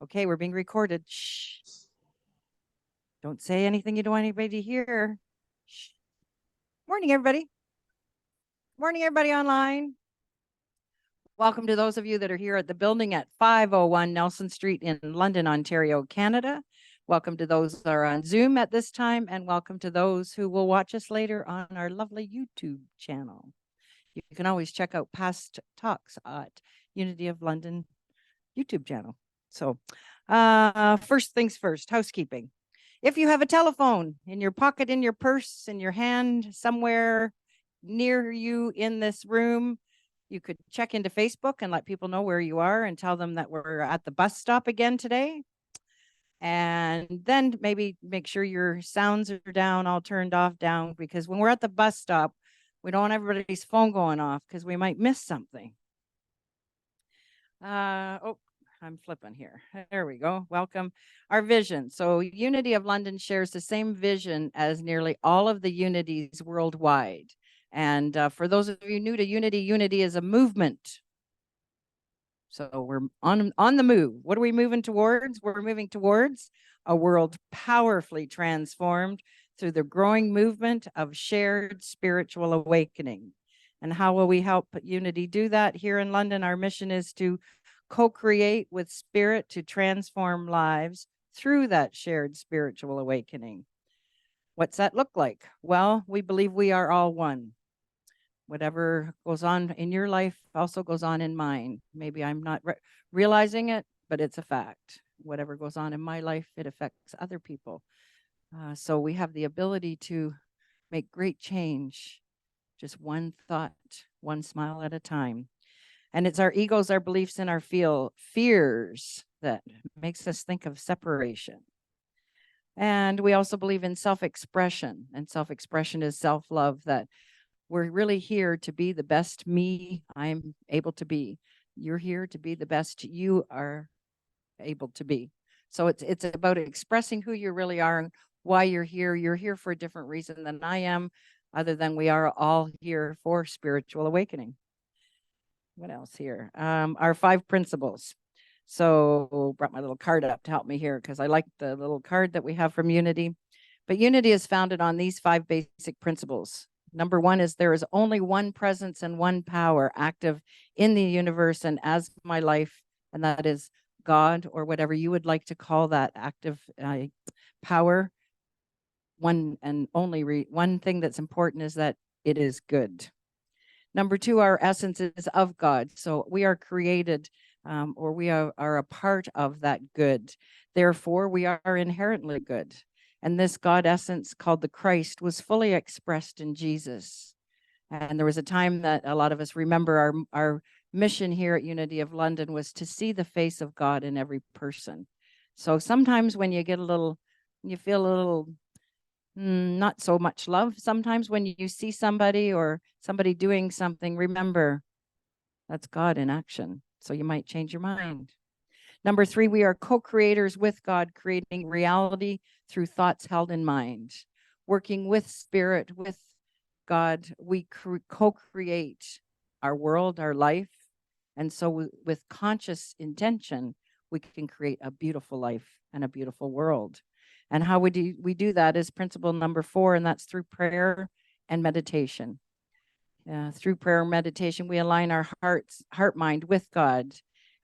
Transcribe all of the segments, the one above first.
Okay, we're being recorded. Shh. Don't say anything you don't want anybody to hear. Shh. Morning, everybody. Morning, everybody online. Welcome to those of you that are here at the building at 501 Nelson Street in London, Ontario, Canada. Welcome to those that are on Zoom at this time, and welcome to those who will watch us later on our lovely YouTube channel. You can always check out past talks at Unity of London YouTube channel. So first things first, housekeeping. If you have a telephone in your pocket, in your purse, in your hand, somewhere near you in this room, you could check into Facebook and let people know where you are and tell them that we're at the bus stop again today. And then maybe make sure your sounds are down, all turned off, down, because when we're at the bus stop, we don't want everybody's phone going off because we might miss something. Oh, I'm flipping here. There we go. Welcome. Our vision. So Unity of London shares the same vision as nearly all of the unities worldwide. And for those of you new to Unity, Unity is a movement. So we're on the move. What are we moving towards? We're moving towards a world powerfully transformed through the growing movement of shared spiritual awakening. And how will we help Unity do that? Here in London, our mission is to co-create with spirit to transform lives through that shared spiritual awakening. What's that look like? Well, we believe we are all one. Whatever goes on in your life also goes on in mine. Maybe I'm not realizing it, but it's a fact. Whatever goes on in my life, it affects other people. So we have the ability to make great change, just one thought, one smile at a time. And it's our egos, our beliefs, and our fears that makes us think of separation. And we also believe in self-expression, and self-expression is self-love, that we're really here to be the best me I'm able to be. You're here to be the best you are able to be. So it's about expressing who you really are and why you're here. You're here for a different reason than I am, other than we are all here for spiritual awakening. What else here? Our 5 principles. So brought my little card up to help me here because I like the little card that we have from Unity. But Unity is founded on these 5 basic principles. Number 1 is there is only one presence and one power active in the universe and as my life, and that is God, or whatever you would like to call that active power. One and only one thing that's important is that it is good. Number 2, our essence is of God. So we are created or we are a part of that good. Therefore, we are inherently good. And this God essence called the Christ was fully expressed in Jesus. And there was a time that a lot of us remember our mission here at Unity of London was to see the face of God in every person. So sometimes when you get you feel a little not so much love. Sometimes when you see somebody or somebody doing something, remember that's God in action. So you might change your mind. Number 3, we are co-creators with God, creating reality through thoughts held in mind. Working with spirit, with God, we co-create our world, our life. And so with conscious intention, we can create a beautiful life and a beautiful world. And how we do that is principle number 4, and that's through prayer and meditation. Through prayer and meditation, we align our heart mind with God,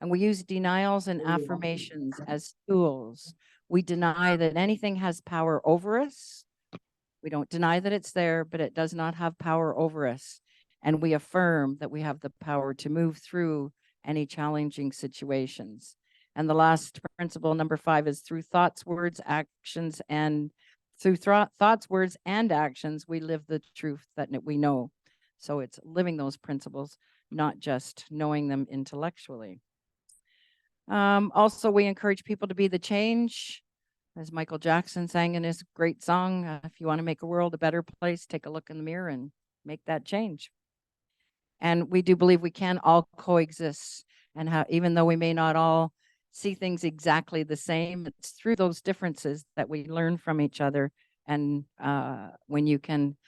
and we use denials and affirmations as tools. We deny that anything has power over us. We don't deny that it's there, but it does not have power over us. And we affirm that we have the power to move through any challenging situations. And the last principle, number 5, is through thoughts, words, actions, and through thoughts, words, and actions, we live the truth that we know. So it's living those principles, not just knowing them intellectually. Also, we encourage people to be the change. As Michael Jackson sang in his great song, if you want to make a world a better place, take a look in the mirror and make that change. And we do believe we can all coexist, and even though we may not all see things exactly the same, it's through those differences that we learn from each other. And when you can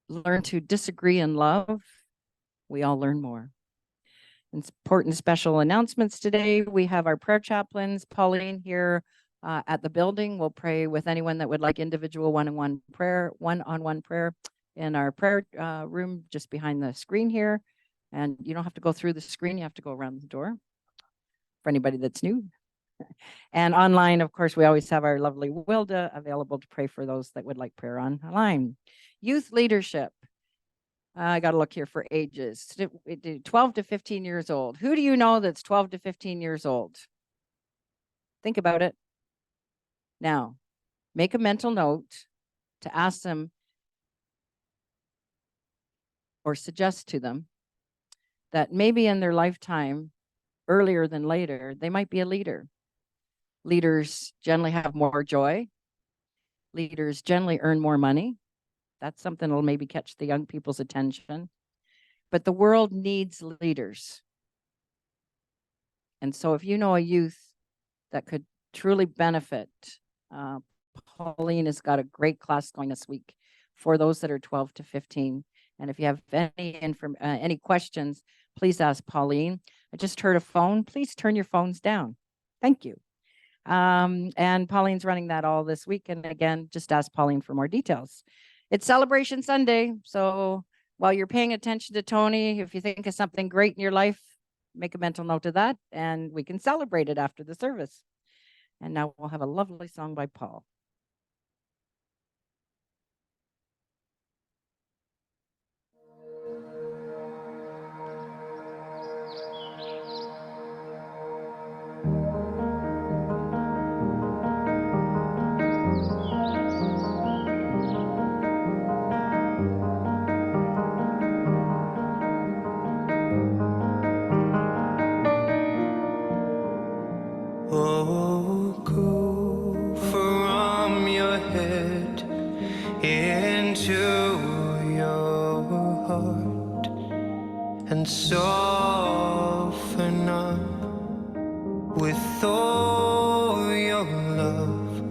learn to disagree in love, we all learn more. Important special announcements today. We have our prayer chaplains, Pauline, here at the building. We'll pray with anyone that would like individual one-on-one prayer in our prayer room just behind the screen here. And you don't have to go through the screen, you have to go around the door for anybody that's new. And online, of course, we always have our lovely Wilda available to pray for those that would like prayer online. Youth leadership. I got to look here for ages. 12 to 15 years old. Who do you know that's 12 to 15 years old? Think about it. Now, make a mental note to ask them or suggest to them that maybe in their lifetime, earlier than later, they might be a leader. Leaders generally have more joy. Leaders generally earn more money. That's something that'll maybe catch the young people's attention. But the world needs leaders. And so if you know a youth that could truly benefit, Pauline has got a great class going this week for those that are 12 to 15. And if you have any questions, please ask Pauline. I just heard a phone. Please turn your phones down. Thank you. And Pauline's running that all this week. And again, just ask Pauline for more details. It's Celebration Sunday. So while you're paying attention to Tony, if you think of something great in your life, make a mental note of that and we can celebrate it after the service. And now we'll have a lovely song by Paul. Oh, go from your head into your heart and soften up with all your love.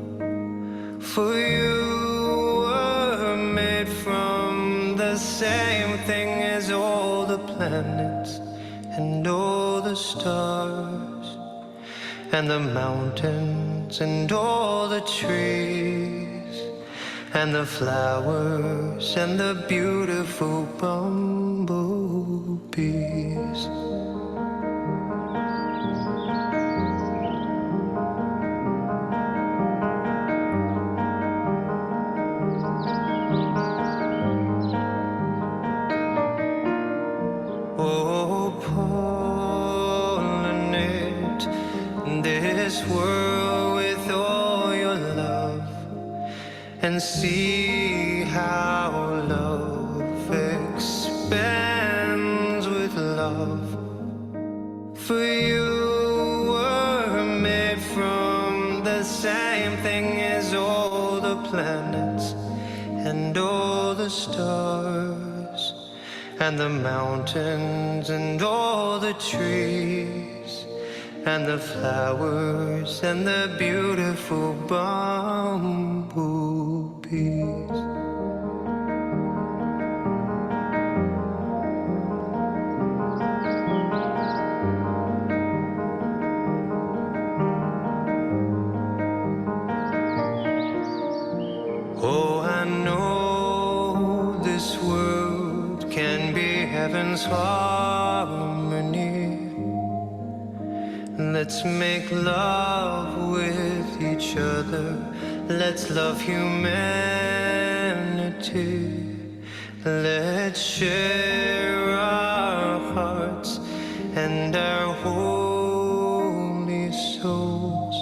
For you were made from the same thing as all the planets and all the stars and the mountains and all the trees and the flowers and the beautiful bumblebees. Oh, pollinate this world with all your love and see how love expands with love. For you were made from the same thing as all the planets and all the stars and the mountains and all the trees and the flowers and the beautiful bumblebees. Oh, I know this world can be heaven's harmony. Let's make love with each other. Let's love humanity. Let's share our hearts and our holy souls.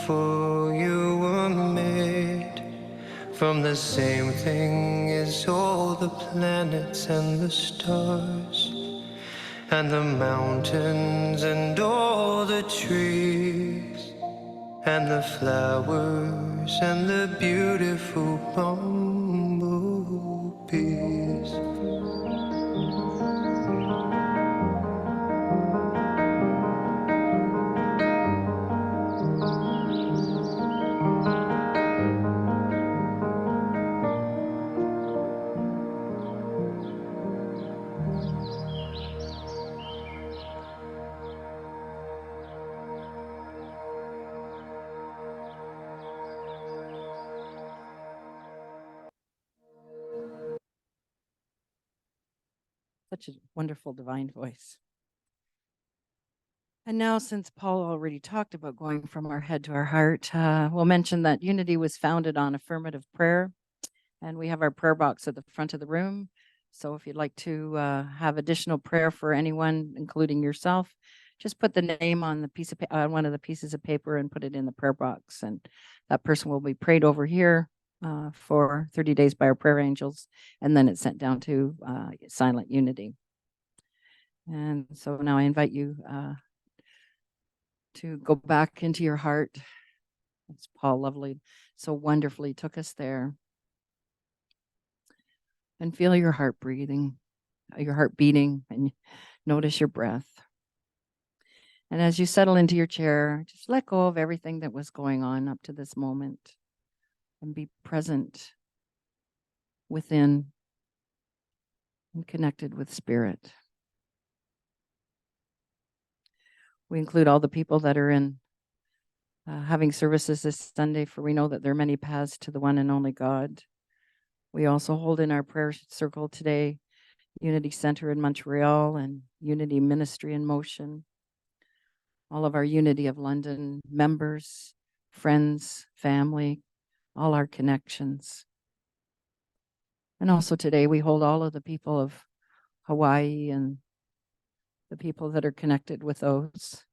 For you were made from the same thing as all the planets and the stars and the mountains and all the trees and the flowers and the beautiful bumblebees. Such a wonderful divine voice. And now, since Paul already talked about going from our head to our heart, we'll mention that Unity was founded on affirmative prayer, and we have our prayer box at the front of the room. So if you'd like to have additional prayer for anyone, including yourself, just put the name on the piece of one of the pieces of paper and put it in the prayer box, and that person will be prayed over here for 30 days by our prayer angels, and then it's sent down to Silent Unity. And so now I invite you to go back into your heart. As Paul lovely, so wonderfully took us there. And feel your heart breathing, your heart beating, and notice your breath. And as you settle into your chair, just let go of everything that was going on up to this moment and be present within and connected with Spirit. We include all the people that are in having services this Sunday, for we know that there are many paths to the one and only God. We also hold in our prayer circle today Unity Center in Montreal and Unity Ministry in Motion. All of our Unity of London members, friends, family, all our connections. And also today we hold all of the people of Hawaii and the people that are connected with those.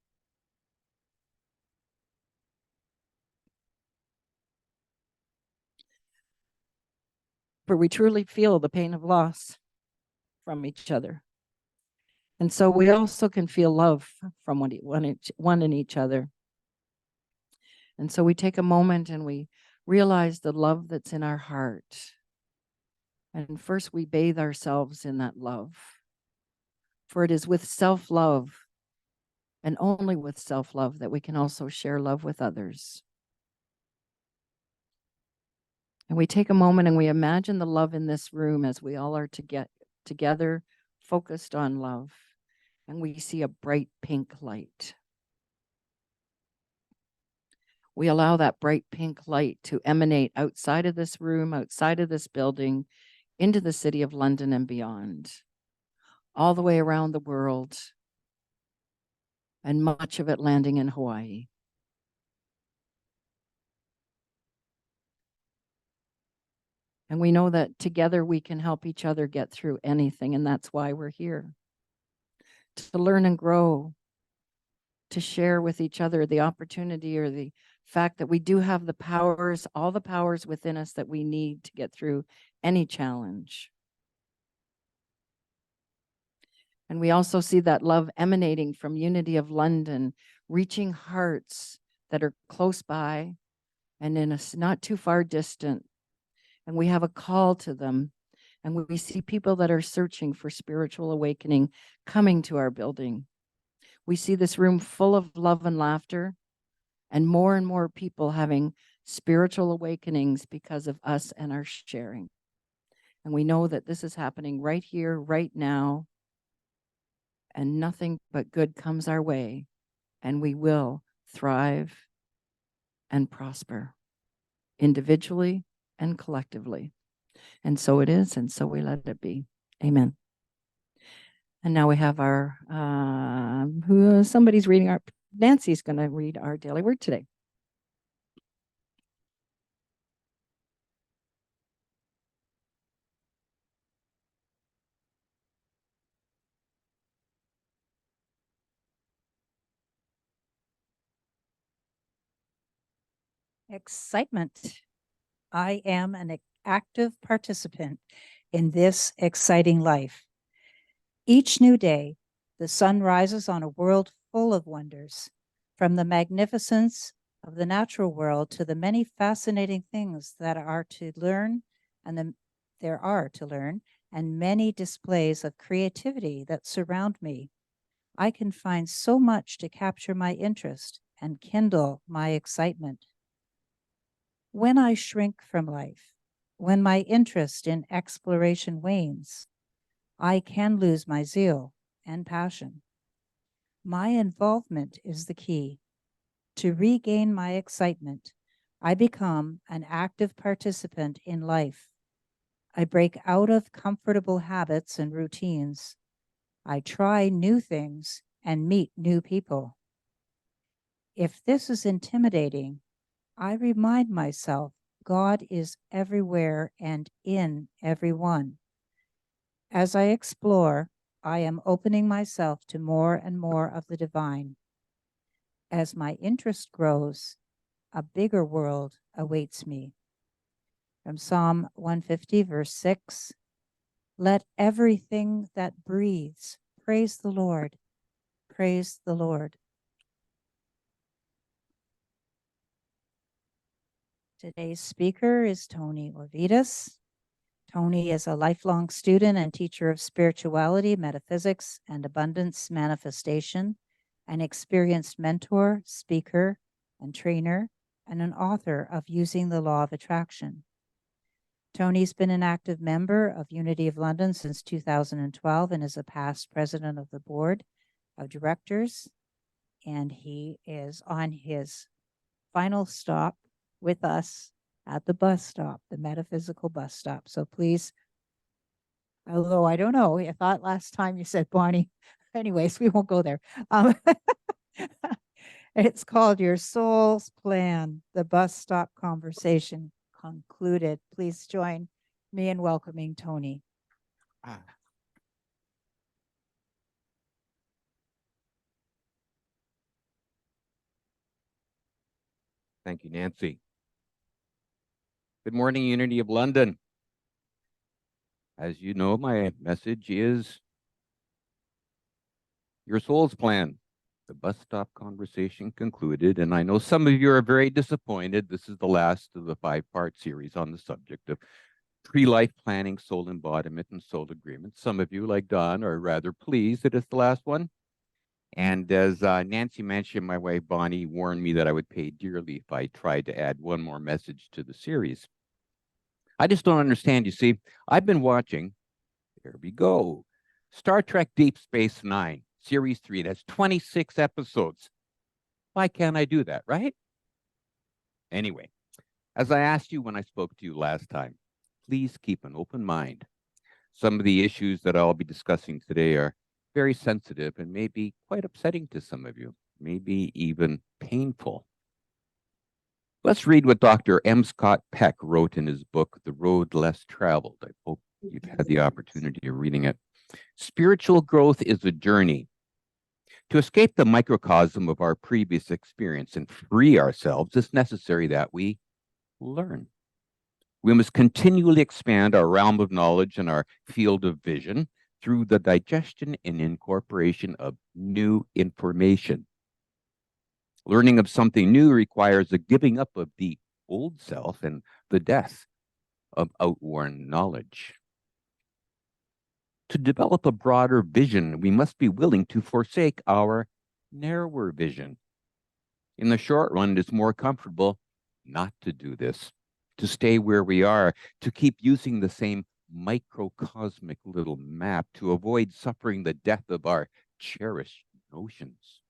For we truly feel the pain of loss from each other. And so we also can feel love from one in each other. And so we take a moment and we realize the love that's in our heart. And first we bathe ourselves in that love. For it is with self-love and only with self-love that we can also share love with others. And we take a moment and we imagine the love in this room as we all are together, focused on love. And we see a bright pink light. We allow that bright pink light to emanate outside of this room, outside of this building, into the city of London and beyond, all the way around the world, and much of it landing in Hawaii. And we know that together we can help each other get through anything, and that's why we're here. To learn and grow, to share with each other the opportunity or the fact that we do have the powers, all the powers within us that we need to get through any challenge. And we also see that love emanating from Unity of London, reaching hearts that are close by and in a not too far distant. And we have a call to them. And we see people that are searching for spiritual awakening coming to our building. We see this room full of love and laughter, and more people having spiritual awakenings because of us and our sharing. And we know that this is happening right here, right now, and nothing but good comes our way, and we will thrive and prosper individually and collectively. And so it is, and so we let it be. Amen. And now we have our, somebody's reading Nancy's going to read our daily word today. Excitement. I am an active participant in this exciting life. Each new day, the sun rises on a world full of wonders, from the magnificence of the natural world to the many fascinating things that are to learn, and there are to learn, and many displays of creativity that surround me. I can find so much to capture my interest and kindle my excitement. When I shrink from life, when my interest in exploration wanes, I can lose my zeal and passion. My involvement is the key. To regain my excitement, I become an active participant in life. I break out of comfortable habits and routines. I try new things and meet new people. If this is intimidating, I remind myself God is everywhere and in everyone. As I explore, I am opening myself to more and more of the divine. As my interest grows, a bigger world awaits me. From Psalm 150, verse 6, let everything that breathes praise the Lord. Praise the Lord. Today's speaker is Tony Orvidas. Tony is a lifelong student and teacher of spirituality, metaphysics, and abundance manifestation, an experienced mentor, speaker, and trainer, and an author of Using the Law of Attraction. Tony's been an active member of Unity of London since 2012 and is a past president of the board of directors. And he is on his final stop with us at the bus stop, the metaphysical bus stop. So please, although I don't know, I thought last time you said Bonnie. Anyways, we won't go there. It's called Your Soul's Plan, the bus stop conversation concluded. Please join me in welcoming Tony. Thank you, Nancy. Good morning, Unity of London. As you know, my message is Your Soul's Plan. The bus stop conversation concluded, and I know some of you are very disappointed. This is the last of the 5-part series on the subject of pre-life planning, soul embodiment, and soul agreement. Some of you, like Don, are rather pleased that it's the last one. And as Nancy mentioned, my wife Bonnie warned me that I would pay dearly if I tried to add one more message to the series. I just don't understand. You see, I've been watching, there we go, Star Trek Deep Space Nine, Series 3. That's 26 episodes. Why can't I do that, right? Anyway, as I asked you when I spoke to you last time, please keep an open mind. Some of the issues that I'll be discussing today are very sensitive and may be quite upsetting to some of you, maybe even painful. Let's read what Dr. M. Scott Peck wrote in his book, The Road Less Traveled. I hope you've had the opportunity of reading it. Spiritual growth is a journey. To escape the microcosm of our previous experience and free ourselves, it's necessary that we learn. We must continually expand our realm of knowledge and our field of vision through the digestion and incorporation of new information. Learning of something new requires the giving up of the old self and the death of outworn knowledge. To develop a broader vision, we must be willing to forsake our narrower vision. In the short run, it's more comfortable not to do this, to stay where we are, to keep using the same microcosmic little map, to avoid suffering the death of our cherished notions.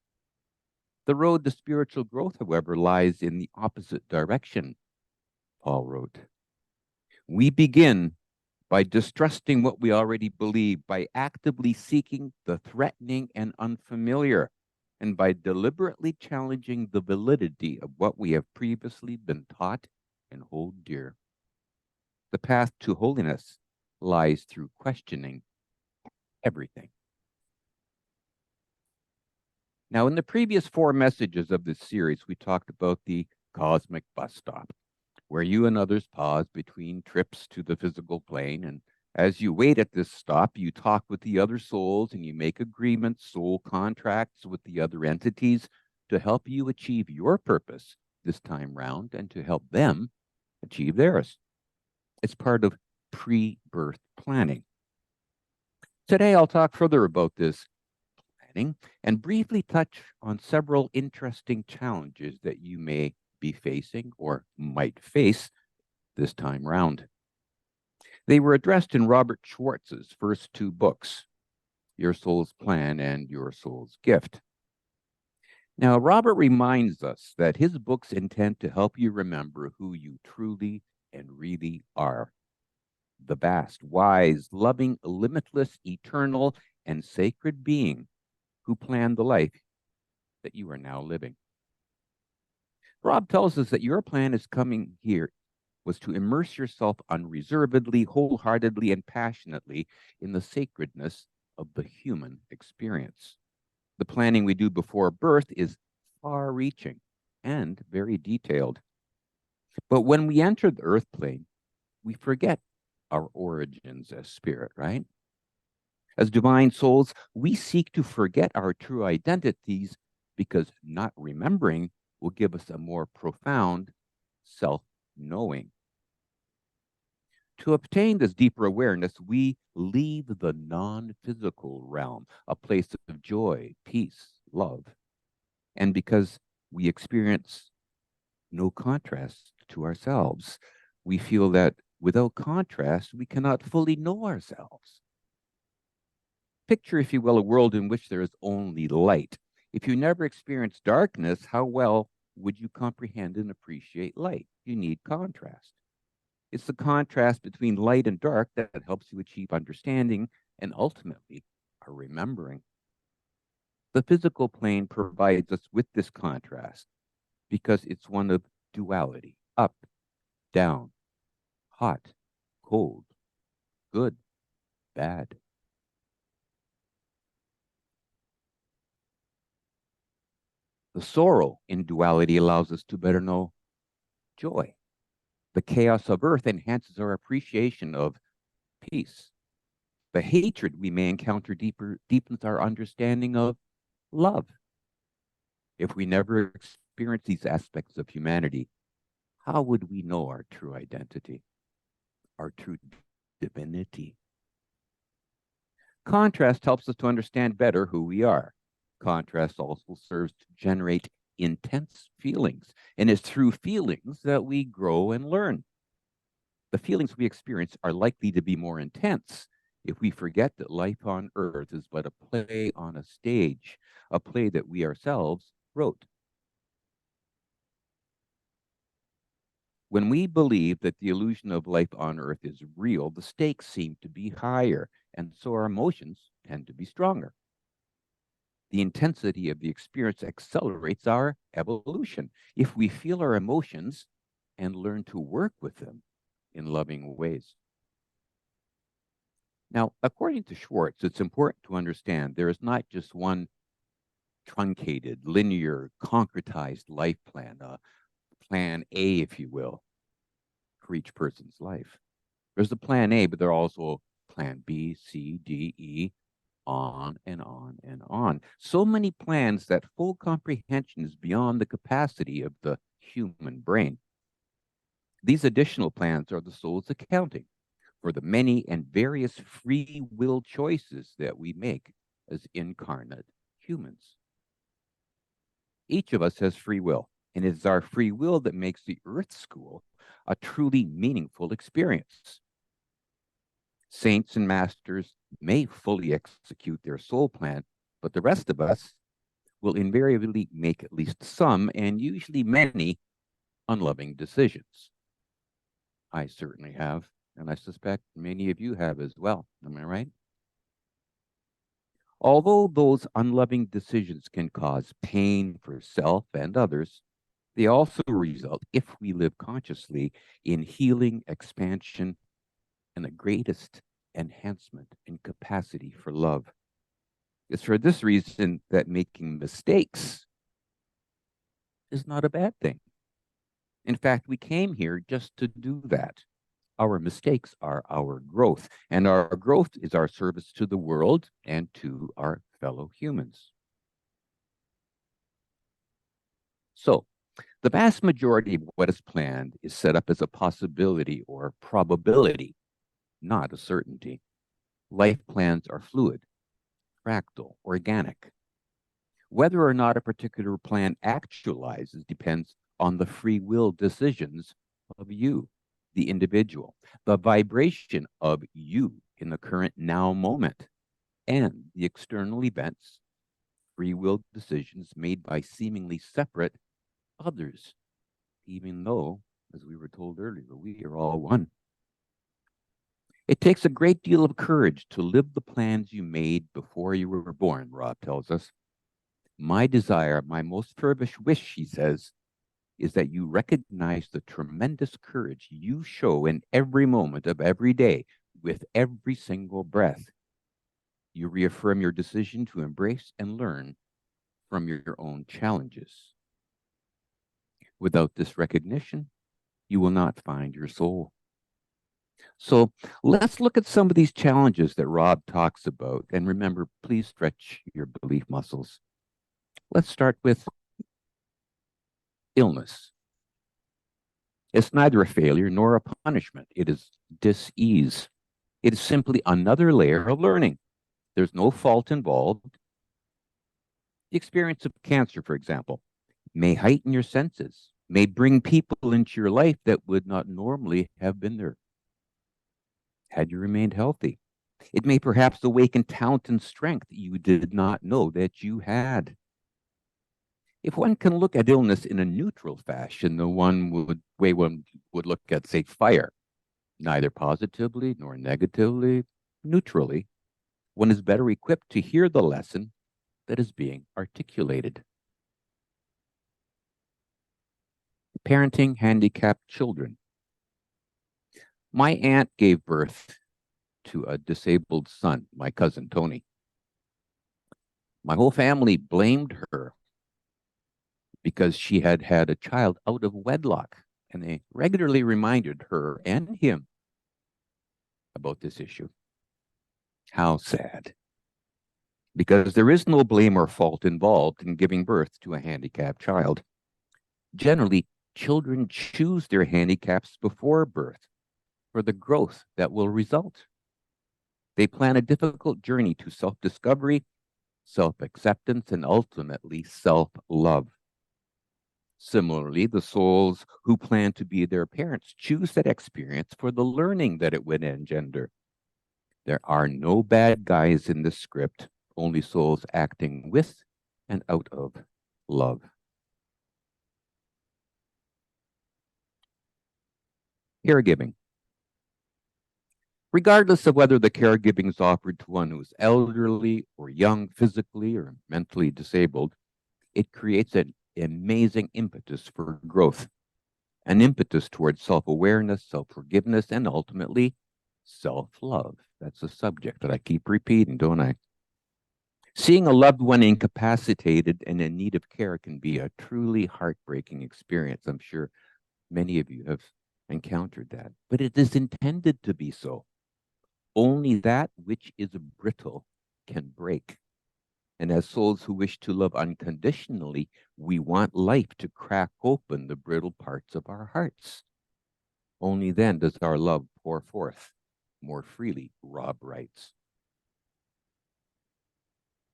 The road to spiritual growth, however, lies in the opposite direction, Paul wrote. We begin by distrusting what we already believe, by actively seeking the threatening and unfamiliar, and by deliberately challenging the validity of what we have previously been taught and hold dear. The path to holiness lies through questioning everything. Now, in the previous 4 messages of this series, we talked about the cosmic bus stop, where you and others pause between trips to the physical plane. And as you wait at this stop, you talk with the other souls and you make agreements, soul contracts with the other entities to help you achieve your purpose this time round and to help them achieve theirs. It's part of pre-birth planning. Today, I'll talk further about this planning and briefly touch on several interesting challenges that you may be facing or might face this time round. They were addressed in Robert Schwartz's first 2 books, Your Soul's Plan and Your Soul's Gift. Now, Robert reminds us that his books intend to help you remember who you truly and really are. The vast, wise, loving, limitless, eternal, and sacred being who planned the life that you are now living. Rob tells us that your plan is coming here was to immerse yourself unreservedly, wholeheartedly, and passionately in the sacredness of the human experience. The planning we do before birth is far-reaching and very detailed. But when we enter the earth plane, we forget our origins as spirit, right? As divine souls, we seek to forget our true identities because not remembering will give us a more profound self-knowing. To obtain this deeper awareness, we leave the non-physical realm, a place of joy, peace, love. And because we experience no contrast to ourselves, we feel that without contrast, we cannot fully know ourselves. Picture, if you will, a world in which there is only light. If you never experience darkness, how well would you comprehend and appreciate light? You need contrast. It's the contrast between light and dark that helps you achieve understanding and ultimately our remembering. The physical plane provides us with this contrast because it's one of duality, up, down, hot, cold, good, bad. The sorrow in duality allows us to better know joy. The chaos of earth enhances our appreciation of peace. The hatred we may encounter deepens our understanding of love. If we never experience these aspects of humanity, how would we know our true identity, our true divinity? Contrast helps us to understand better who we are. Contrast also serves to generate intense feelings, and it's through feelings that we grow and learn. The feelings we experience are likely to be more intense if we forget that life on earth is but a play on a stage, a play that we ourselves wrote. When we believe that the illusion of life on earth is real, the stakes seem to be higher, and so our emotions tend to be stronger. The intensity of the experience accelerates our evolution. If we feel our emotions and learn to work with them in loving ways. Now, according to Schwartz, it's important to understand there is not just one truncated, linear, concretized life plan, plan A, if you will, for each person's life. There's the plan A, but there are also plan B, C, D, E, on and on and on. So many plans that full comprehension is beyond the capacity of the human brain. These additional plans are the soul's accounting for the many and various free will choices that we make as incarnate humans. Each of us has free will, and it is our free will that makes the Earth School a truly meaningful experience. Saints and masters may fully execute their soul plan, but the rest of us will invariably make at least some, and usually many, unloving decisions. I certainly have, and I suspect many of you have as well. Am I right? Although those unloving decisions can cause pain for self and others, they also result, if we live consciously, in healing, expansion, and the greatest enhancement in capacity for love. It's for this reason that making mistakes is not a bad thing. In fact, we came here just to do that. Our mistakes are our growth, and our growth is our service to the world and to our fellow humans. So, the vast majority of what is planned is set up as a possibility or probability, not a certainty. Life plans are fluid, fractal, organic. Whether or not a particular plan actualizes depends on the free will decisions of you, the individual, the vibration of you in the current now moment, and the external events, free will decisions made by seemingly separate others, even though, as we were told earlier, we are all one. It takes a great deal of courage to live the plans you made before you were born, Rob tells us. My desire, my most fervent wish, he says, is that you recognize the tremendous courage you show in every moment of every day with every single breath. You reaffirm your decision to embrace and learn from your own challenges. Without this recognition, you will not find your soul. So let's look at some of these challenges that Rob talks about. And remember, please stretch your belief muscles. Let's start with illness. It's neither a failure nor a punishment. It is dis-ease. It is simply another layer of learning. There's no fault involved. The experience of cancer, for example, may heighten your senses, may bring people into your life that would not normally have been there had you remained healthy. It may perhaps awaken talent and strength you did not know that you had. If one can look at illness in a neutral fashion, the way one would look at, say, fire, neither positively nor negatively, neutrally, one is better equipped to hear the lesson that is being articulated. Parenting handicapped children. My aunt gave birth to a disabled son, my cousin Tony. My whole family blamed her because she had had a child out of wedlock, and they regularly reminded her and him about this issue. How sad. Because there is no blame or fault involved in giving birth to a handicapped child. Generally, children choose their handicaps before birth for the growth that will result. They plan a difficult journey to self-discovery, self-acceptance, and ultimately self-love. Similarly, the souls who plan to be their parents choose that experience for the learning that it would engender. There are no bad guys in this script, only souls acting with and out of love. Caregiving. Regardless of whether the caregiving is offered to one who is elderly or young, physically or mentally disabled, it creates an amazing impetus for growth, an impetus towards self-awareness, self-forgiveness, and ultimately self-love. That's a subject that I keep repeating, don't I? Seeing a loved one incapacitated and in need of care can be a truly heartbreaking experience. I'm sure many of you have encountered that, but it is intended to be so. Only that which is brittle can break. And as souls who wish to love unconditionally, we want life to crack open the brittle parts of our hearts. Only then does our love pour forth more freely, Rob writes.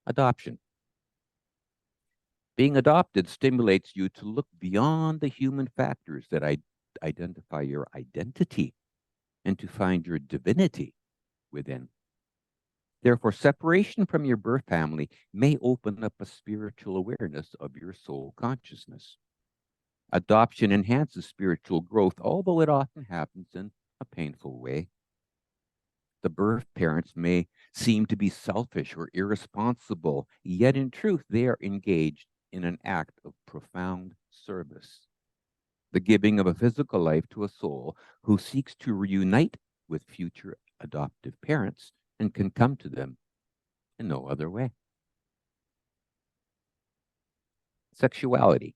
Adoption. Being adopted stimulates you to look beyond the human factors that identify your identity and to find your divinity within. Therefore, separation from your birth family may open up a spiritual awareness of your soul consciousness. Adoption enhances spiritual growth, although it often happens in a painful way. The birth parents may seem to be selfish or irresponsible, yet in truth, they are engaged in an act of profound service. The giving of a physical life to a soul who seeks to reunite with future adoptive parents and can come to them in no other way. Sexuality.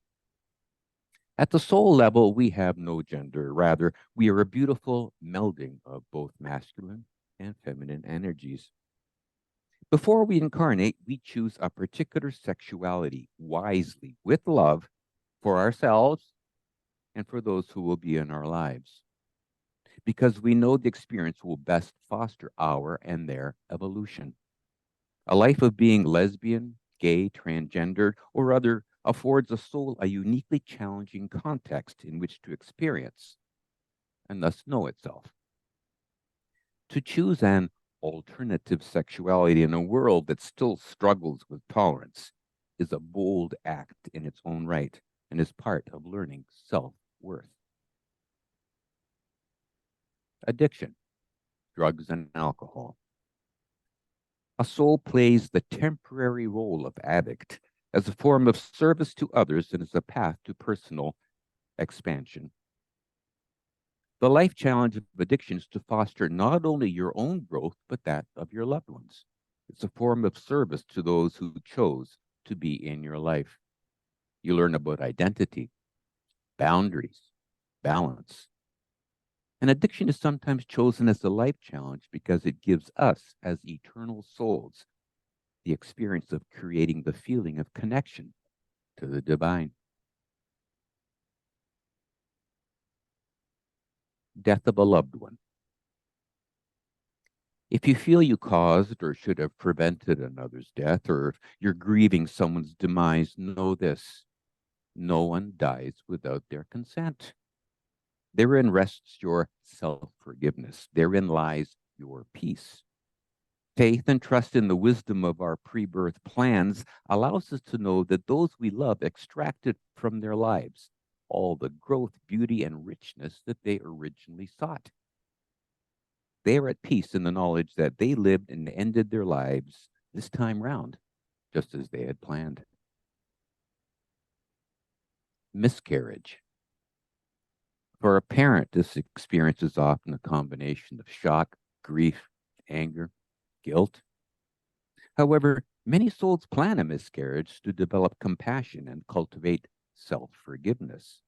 At the soul level, we have no gender. Rather, we are a beautiful melding of both masculine and feminine energies. Before we incarnate, we choose a particular sexuality wisely, with love for ourselves and for those who will be in our lives, because we know the experience will best foster our and their evolution. A life of being lesbian, gay, transgendered, or other affords a soul a uniquely challenging context in which to experience and thus know itself. To choose an alternative sexuality in a world that still struggles with tolerance is a bold act in its own right and is part of learning self-worth. Addiction. drugs and alcohol. A soul plays the temporary role of addict as a form of service to others and as a path to personal expansion. The life challenge of addiction is to foster not only your own growth, but that of your loved ones. It's a form of service to those who chose to be in your life. You learn about identity, boundaries, balance. And addiction is sometimes chosen as a life challenge because it gives us, as eternal souls, the experience of creating the feeling of connection to the divine. Death of a loved one. If you feel you caused or should have prevented another's death, or if you're grieving someone's demise, know this: no one dies without their consent. Therein rests your self-forgiveness. Therein lies your peace. Faith and trust in the wisdom of our pre-birth plans allows us to know that those we love extracted from their lives all the growth, beauty, and richness that they originally sought. They are at peace in the knowledge that they lived and ended their lives this time round, just as they had planned. Miscarriage. For a parent, this experience is often a combination of shock, grief, anger, guilt. However, many souls plan a miscarriage to develop compassion and cultivate self-forgiveness.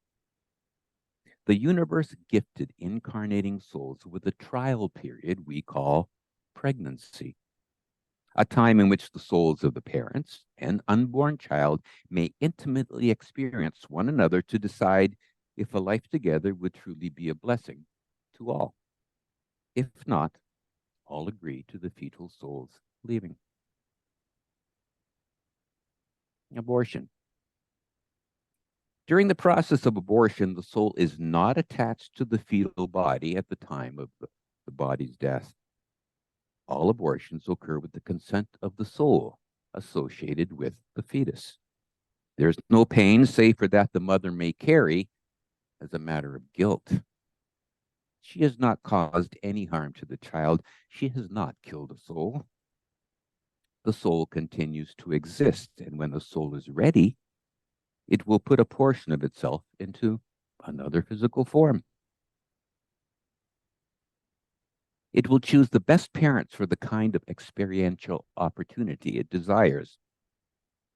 The universe gifted incarnating souls with a trial period we call pregnancy, a time in which the souls of the parents and unborn child may intimately experience one another to decide if a life together would truly be a blessing to all. If not, all agree to the fetal soul's leaving. Abortion. During the process of abortion, the soul is not attached to the fetal body at the time of the body's death. All abortions occur with the consent of the soul associated with the fetus. There's no pain save for that the mother may carry as a matter of guilt. She has not caused any harm to the child. She has not killed a soul. The soul continues to exist, and when the soul is ready, it will put a portion of itself into another physical form. It will choose the best parents for the kind of experiential opportunity it desires.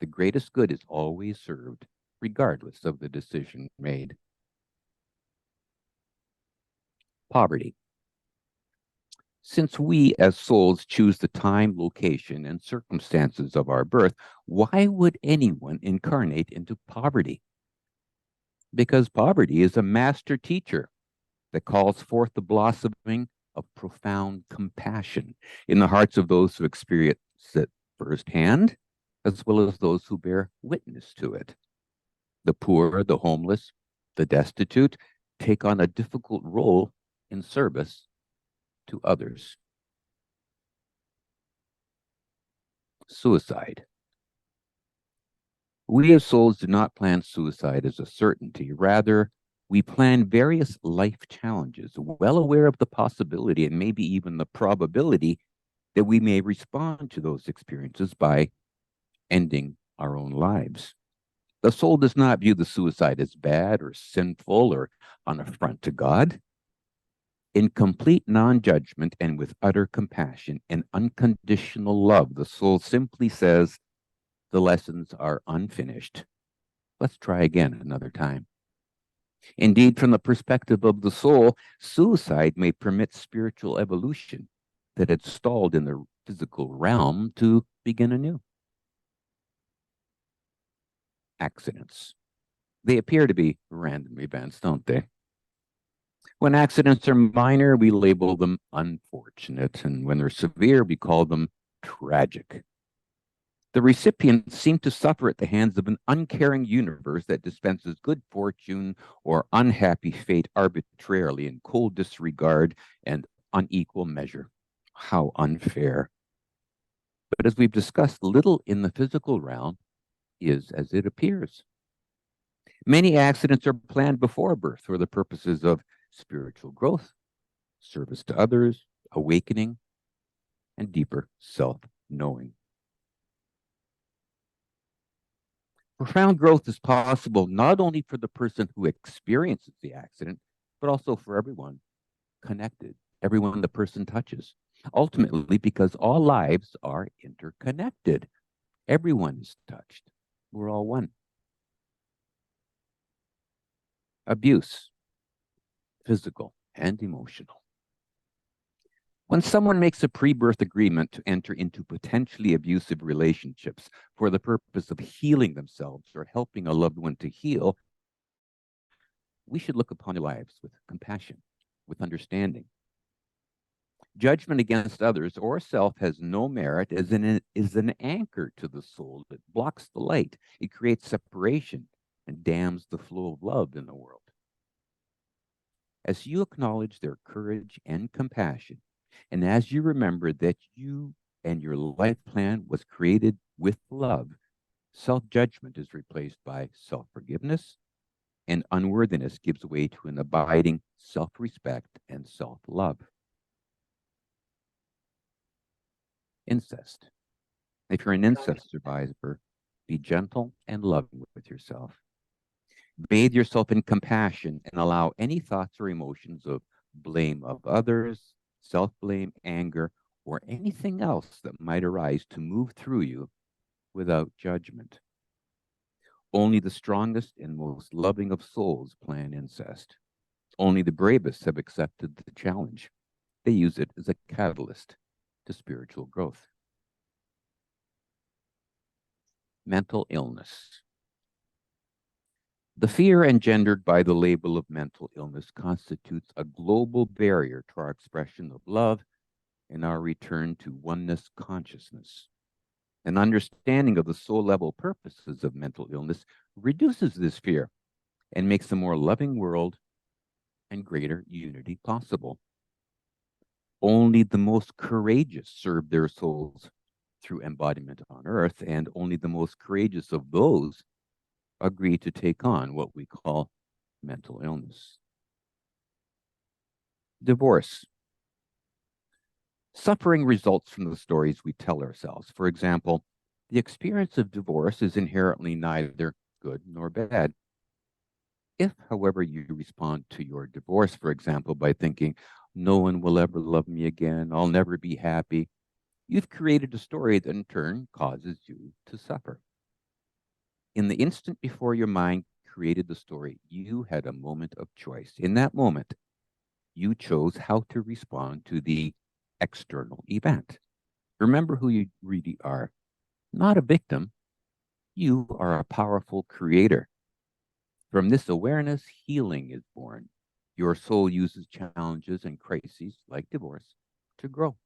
The greatest good is always served, regardless of the decision made. Poverty. Since we as souls choose the time, location, and circumstances of our birth, why would anyone incarnate into poverty? Because poverty is a master teacher that calls forth the blossoming of profound compassion in the hearts of those who experience it firsthand, as well as those who bear witness to it. The poor, the homeless, the destitute take on a difficult role in service to others. Suicide. We as souls do not plan suicide as a certainty. Rather, we plan various life challenges, well aware of the possibility and maybe even the probability that we may respond to those experiences by ending our own lives. The soul does not view the suicide as bad or sinful or an affront to God. In complete non-judgment and with utter compassion and unconditional love, the soul simply says, the lessons are unfinished. Let's try again another time. Indeed, from the perspective of the soul, suicide may permit spiritual evolution that had stalled in the physical realm to begin anew. Accidents. They appear to be random events, don't they? When accidents are minor, we label them unfortunate, and when they're severe, we call them tragic. The recipients seem to suffer at the hands of an uncaring universe that dispenses good fortune or unhappy fate arbitrarily in cold disregard and unequal measure. How unfair. But as we've discussed, little in the physical realm is as it appears. Many accidents are planned before birth for the purposes of spiritual growth, service to others, awakening, and deeper self-knowing. Profound growth is possible not only for the person who experiences the accident, but also for everyone connected, everyone the person touches. Ultimately, because all lives are interconnected. Everyone is touched. We're all one. Abuse, physical and emotional. When someone makes a pre-birth agreement to enter into potentially abusive relationships for the purpose of healing themselves or helping a loved one to heal, we should look upon their lives with compassion, with understanding. Judgment against others or self has no merit, is an anchor to the soul. It blocks the light. It creates separation and dams the flow of love in the world. As you acknowledge their courage and compassion, and as you remember that you and your life plan was created with love, self-judgment is replaced by self-forgiveness, and unworthiness gives way to an abiding self-respect and self-love. Incest. If you're an incest survivor, be gentle and loving with yourself. Bathe yourself in compassion and allow any thoughts or emotions of blame of others, self-blame, anger, or anything else that might arise to move through you without judgment. Only the strongest and most loving of souls plan incest. Only the bravest have accepted the challenge. They use it as a catalyst to spiritual growth. Mental illness. The fear engendered by the label of mental illness constitutes a global barrier to our expression of love and our return to oneness consciousness. An understanding of the soul-level purposes of mental illness reduces this fear and makes a more loving world and greater unity possible. Only the most courageous serve their souls through embodiment on earth, and only the most courageous of those agree to take on what we call mental illness. Divorce. Suffering results from the stories we tell ourselves. For example, the experience of divorce is inherently neither good nor bad. If, however, you respond to your divorce, for example, by thinking, no one will ever love me again, I'll never be happy, you've created a story that in turn causes you to suffer. In the instant before your mind created the story, you had a moment of choice. In that moment, you chose how to respond to the external event. Remember who you really are. Not a victim. You are a powerful creator. From this awareness, healing is born. Your soul uses challenges and crises, like divorce, to grow.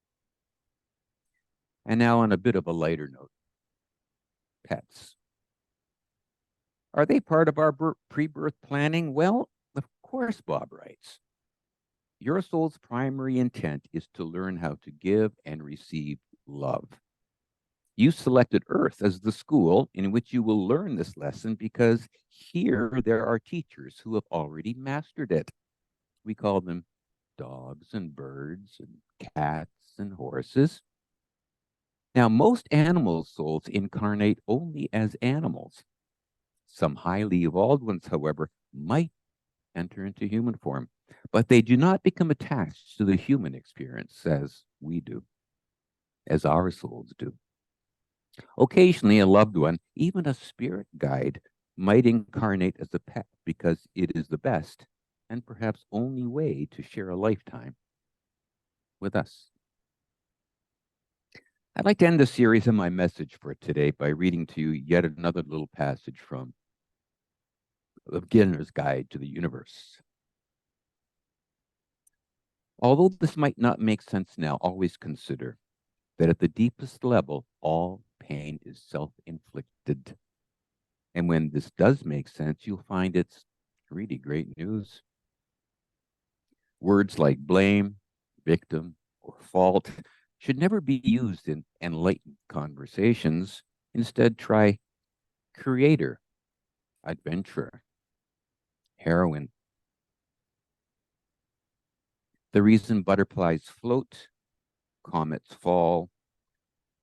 And now on a bit of a lighter note, pets. Are they part of our pre-birth planning? Well, of course, Bob writes. Your soul's primary intent is to learn how to give and receive love. You selected Earth as the school in which you will learn this lesson because here there are teachers who have already mastered it. We call them dogs and birds and cats and horses. Now, most animal souls incarnate only as animals. Some highly evolved ones, however, might enter into human form, but they do not become attached to the human experience as we do, as our souls do. Occasionally, a loved one, even a spirit guide, might incarnate as a pet because it is the best and perhaps only way to share a lifetime with us. I'd like to end the series and my message for today by reading to you yet another little passage from The Beginner's Guide to the Universe. Although this might not make sense now, always consider that at the deepest level, all pain is self-inflicted. And when this does make sense, you'll find it's really great news. Words like blame, victim, or fault should never be used in enlightened conversations. Instead, try creator, adventurer, heroine. The reason butterflies float comets fall,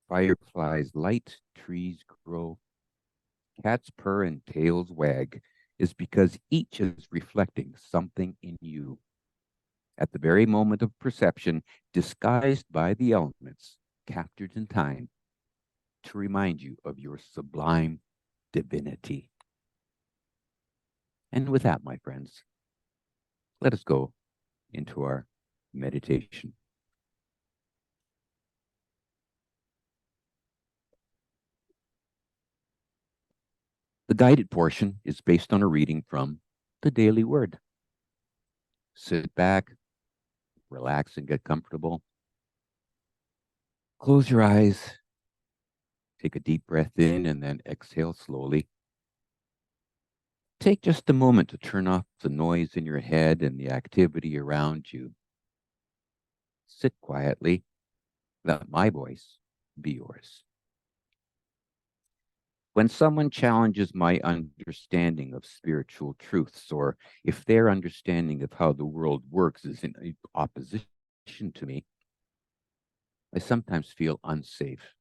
fireflies light, trees grow, cats purr and tails wag, is because each is reflecting something in you. At the very moment of perception, disguised by the elements, captured in time, to remind you of your sublime divinity. And with that, my friends, let us go into our meditation. The guided portion is based on a reading from the Daily Word. Sit back, relax, and get comfortable. Close your eyes, take a deep breath in, and then exhale slowly. Take just a moment to turn off the noise in your head and the activity around you. Sit quietly. Let my voice be yours. When someone challenges my understanding of spiritual truths, or if their understanding of how the world works is in opposition to me, I sometimes feel unsafe.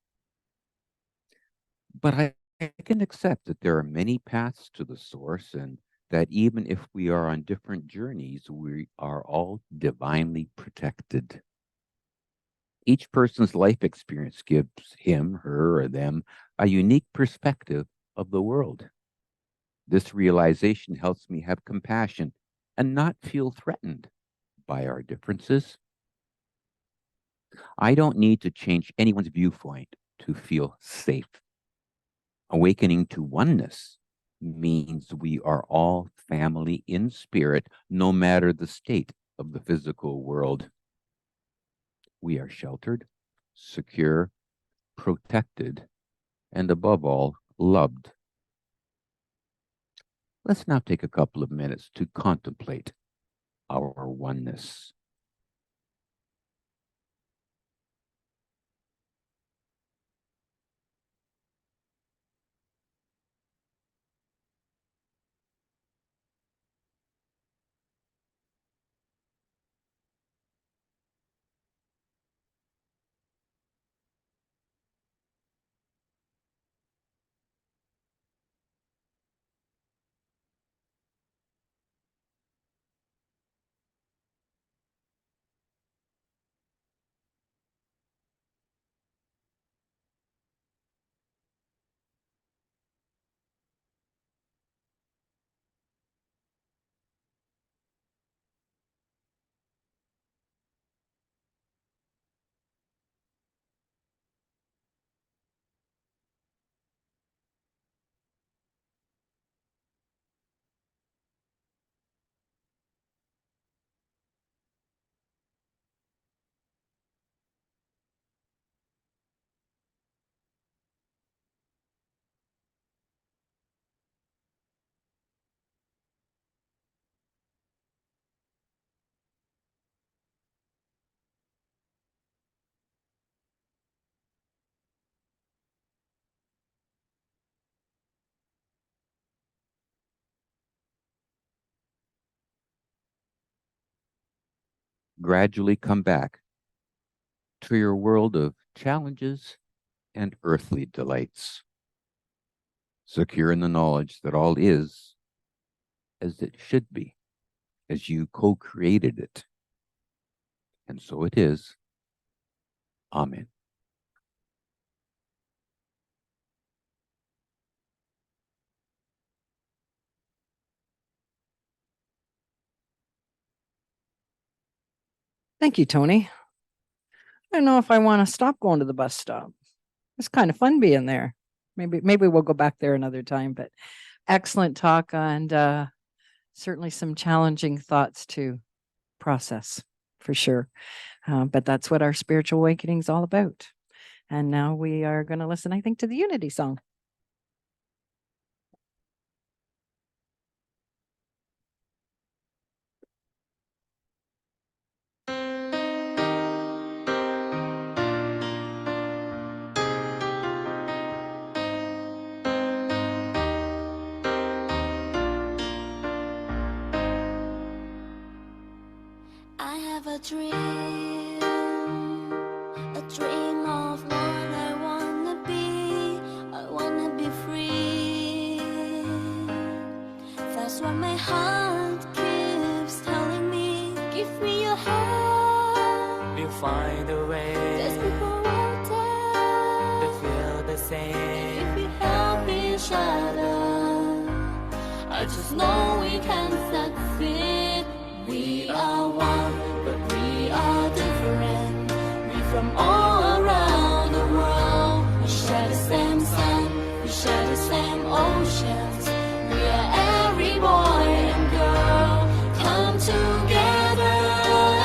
But I can accept that there are many paths to the source, and that even if we are on different journeys, we are all divinely protected. Each person's life experience gives him, her, or them a unique perspective of the world. This realization helps me have compassion and not feel threatened by our differences. I don't need to change anyone's viewpoint to feel safe. Awakening to oneness means we are all family in spirit, no matter the state of the physical world. We are sheltered, secure, protected, and above all, loved. Let's now take a couple of minutes to contemplate our oneness. Gradually come back to your world of challenges and earthly delights, secure in the knowledge that all is as it should be, as you co-created it. And so it is. Amen. Thank you, Tony. I don't know if I want to stop going to the bus stop. It's kind of fun being there. Maybe we'll go back there another time, but excellent talk, and certainly some challenging thoughts to process for sure. But that's what our spiritual awakening is all about. And now we are going to listen, I think, to the Unity song. I have a dream, a That's why my heart keeps telling me, give me your hand. We'll find a way. There's people out there That feel the same. if we help each other. I just know we can succeed. We are one, but we are different. We from all around the world. We share the same sun, we share the same oceans. We are every boy and girl. Come together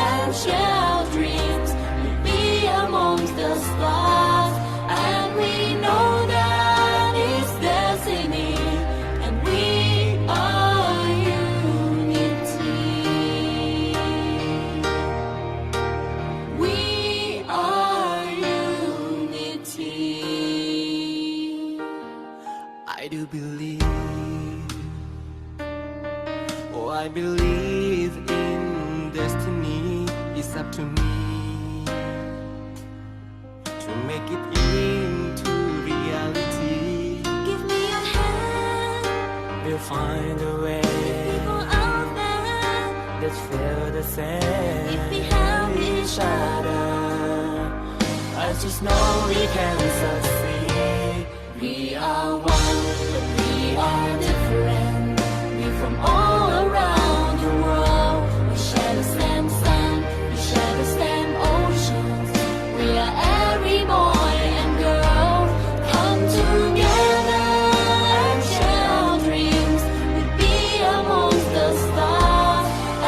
and share our dreams. We'll be amongst the stars, and we know that it's destiny. And we are unity. We are unity. I do believe, oh, I believe in destiny. It's up to me to make it into reality. Give me your hand. We'll find a way People out there, that feel the same. if we help each other, I just know we can succeed. we are one, but we are different. We from all around the world. We share the same sun, we share the same oceans. We are every boy and girl. Come together and share our dreams. We'll be amongst the stars,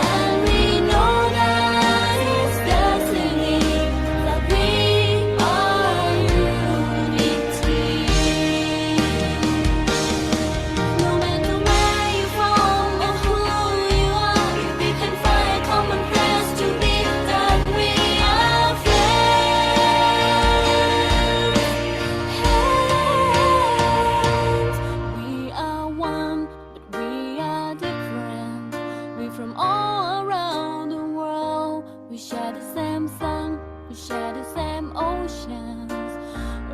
and we know that it's destiny. That we are unity. No matter where you're from or who you are, if we can find common place to be, that we are friends. We are one, but we are different. We from all around the world. We share the same sun, we share the same oceans.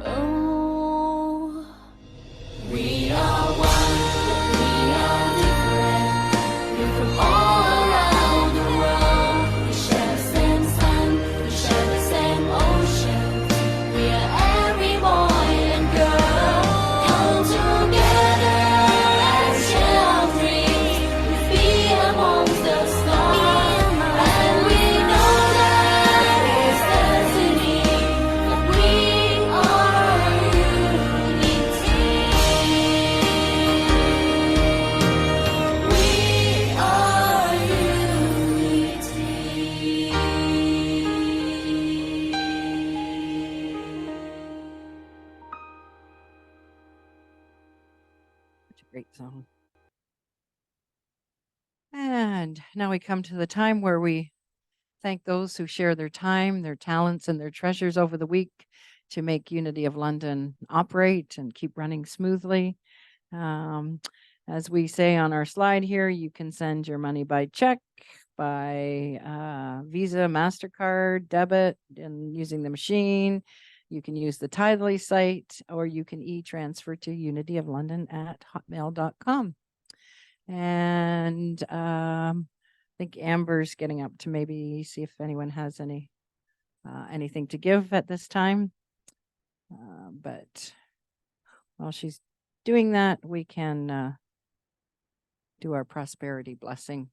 Oh. We are one, but we are different. We're from all around the world. We share the same sun, we share the same oceans. We are every boy and girl. Come together and share our dreams. We'll be amongst the stars, and we know that it's destiny. That we are unity. We are unity. Such a great song. And now we come to the time where we thank those who share their time, their talents, and their treasures over the week to make Unity of London operate and keep running smoothly. Um, as we say on our slide here, you can send your money by check, by Visa, MasterCard, debit, and using the machine. You can use the Tidely site, or you can e-transfer to unityoflondon@hotmail.com. And I think Amber's getting up to maybe see if anyone has anything to give at this time. But while she's doing that, we can do our prosperity blessing.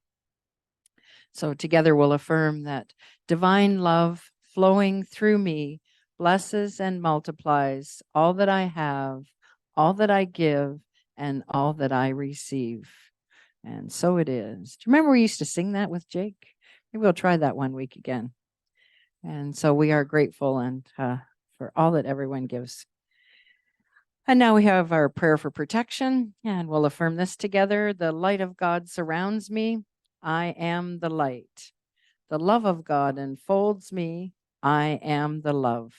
So together we'll affirm that divine love flowing through me blesses and multiplies all that I have, all that I give, and all that I receive. And so it is. Do you remember we used to sing that with Jake? Maybe we'll try that one week again. And so we are grateful and for all that everyone gives. And now we have our prayer for protection, and we'll affirm this together. The light of God surrounds me. I am the light. The love of God enfolds me. I am the love.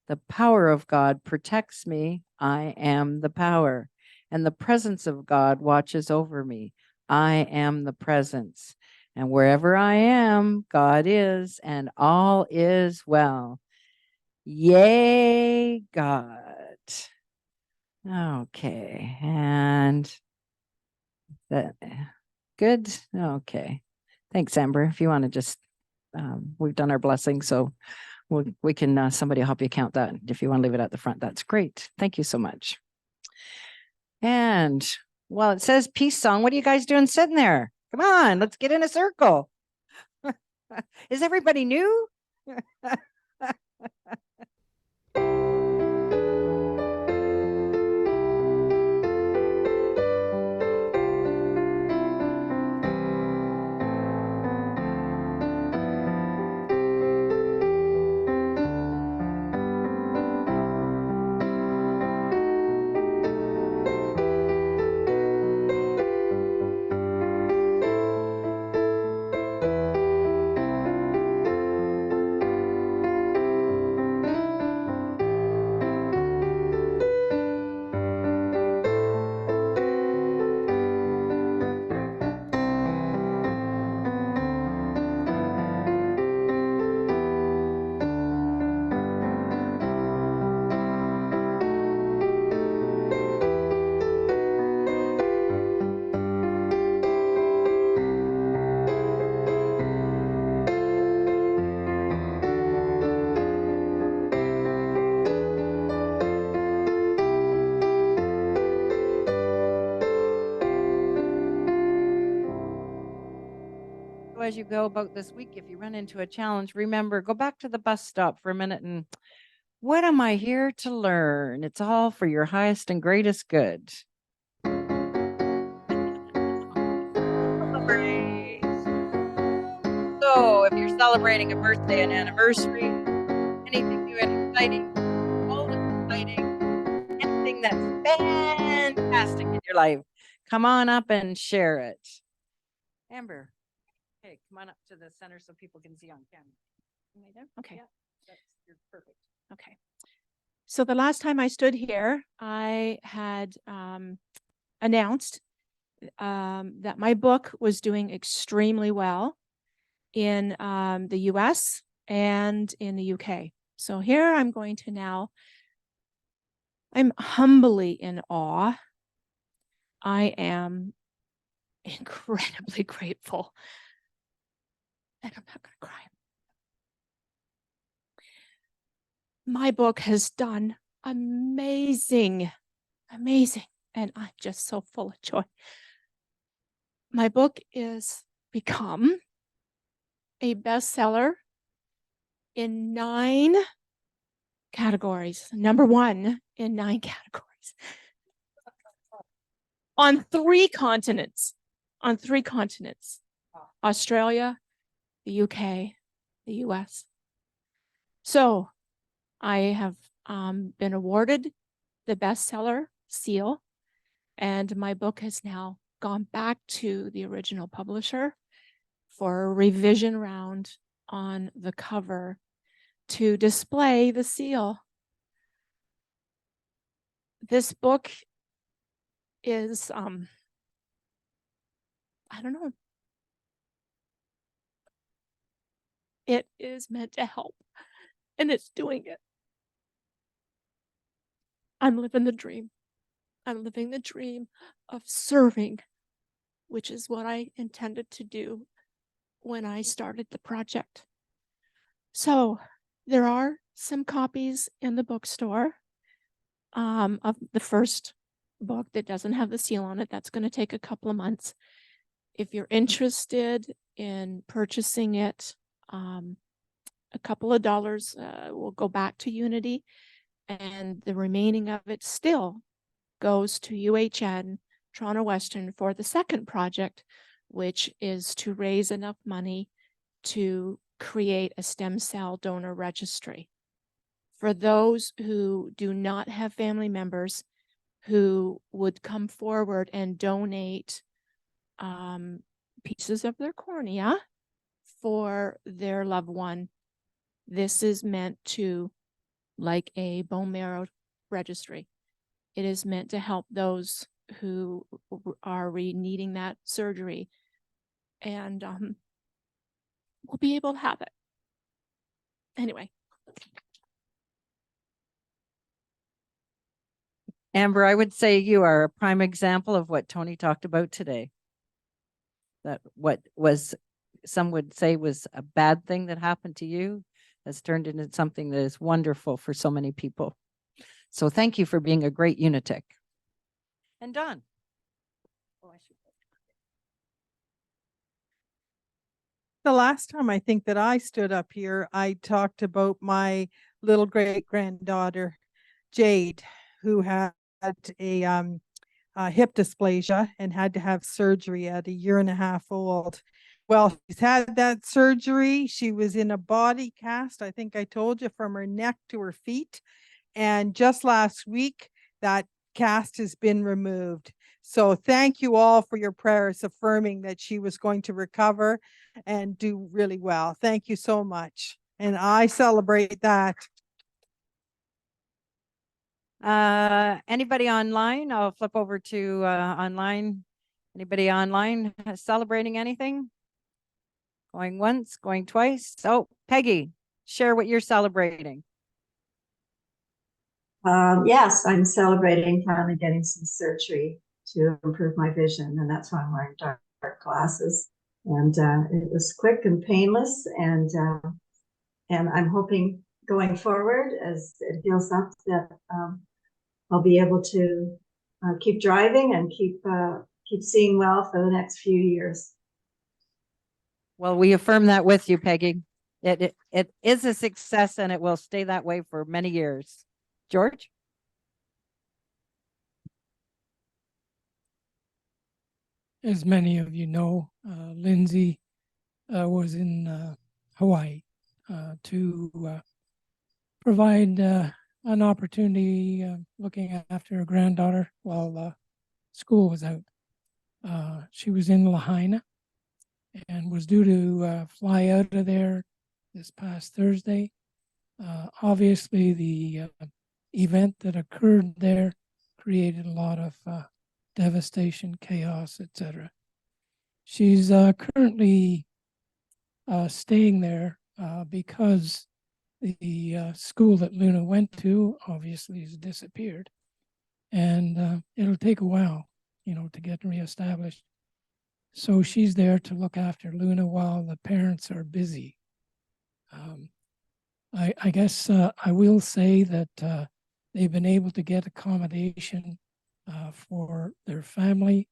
The power of God protects me. I am the power. And the presence of God watches over me. I am the presence. And wherever I am, God is, and all is well. Yay, God. Okay, and that Good. Okay. Thanks, Amber. If you want to just, we've done our blessing, so we can, somebody help you count that. If you want to leave it at the front, that's great. Thank you so much. And well, it says peace song. What are you guys doing sitting there? Come on, let's get in a circle. Is everybody new? As you go about this week, if you run into a challenge, remember, go back to the bus stop for a minute and what am I here to learn? It's all for your highest and greatest good. So if you're celebrating a birthday, an anniversary, anything new and exciting, old and exciting, anything that's fantastic in your life, come on up and share it. Amber, hey, come on up to the center so people can see on camera. Am I there? Okay. Yeah, you're perfect. Okay. So the last time I stood here, I had announced that my book was doing extremely well in the US and in the UK. So here I'm going to now, I'm humbly in awe. I am incredibly grateful. And I'm not going to cry. My book has done amazing, amazing. And I'm just so full of joy. My book is become a bestseller in 9 categories, #1 in 9 categories. On 3 continents, Australia, the UK, the US. So I have been awarded the bestseller seal, and my book has now gone back to the original publisher for a revision round on the cover to display the seal. This book is, I don't know. It is meant to help, and it's doing it. I'm living the dream. I'm living the dream of serving, which is what I intended to do when I started the project. So there are some copies in the bookstore of the first book that doesn't have the seal on it. That's going to take a couple of months. If you're interested in purchasing it, a couple of dollars will go back to Unity, and the remaining of it still goes to UHN Toronto Western for the second project, which is to raise enough money to create a stem cell donor registry. For those who do not have family members who would come forward and donate pieces of their cornea for their loved one, this is meant to, like a bone marrow registry, it is meant to help those who are needing that surgery, and we'll be able to have it. Anyway. Amber, I would say you are a prime example of what Tony talked about today. that what was, some would say was a bad thing that happened to you has turned into something that is wonderful for so many people. So thank you for being a great Unitech. And Don. Oh, I should. The last time I think that I stood up here, I talked about my little great granddaughter, Jade, who had a hip dysplasia and had to have surgery at a 1.5 years old. Well, she's had that surgery. She was in a body cast, I think I told you, from her neck to her feet. And just last week, that cast has been removed. So thank you all for your prayers affirming that she was going to recover and do really well. Thank you so much. And I celebrate that. Anybody online? I'll flip over to online. Anybody online celebrating anything? Going once, going twice. Oh, Peggy, share what you're celebrating. Yes, I'm celebrating finally getting some surgery to improve my vision, and that's why I'm wearing dark glasses. And it was quick and painless, and I'm hoping going forward as it heals up that I'll be able to keep driving and keep seeing well for the next few years. Well, we affirm that with you, Peggy. It is a success, and it will stay that way for many years. George? As many of you know, Lindsay was in Hawaii to provide an opportunity looking after her granddaughter while school was out. She was in Lahaina and was due to fly out of there this past Thursday. Obviously, the event that occurred there created a lot of devastation, chaos, etc. She's currently staying there because the school that Luna went to obviously has disappeared, and it'll take a while, to get reestablished. So she's there to look after Luna while the parents are busy. I guess I will say that they've been able to get accommodation for their family,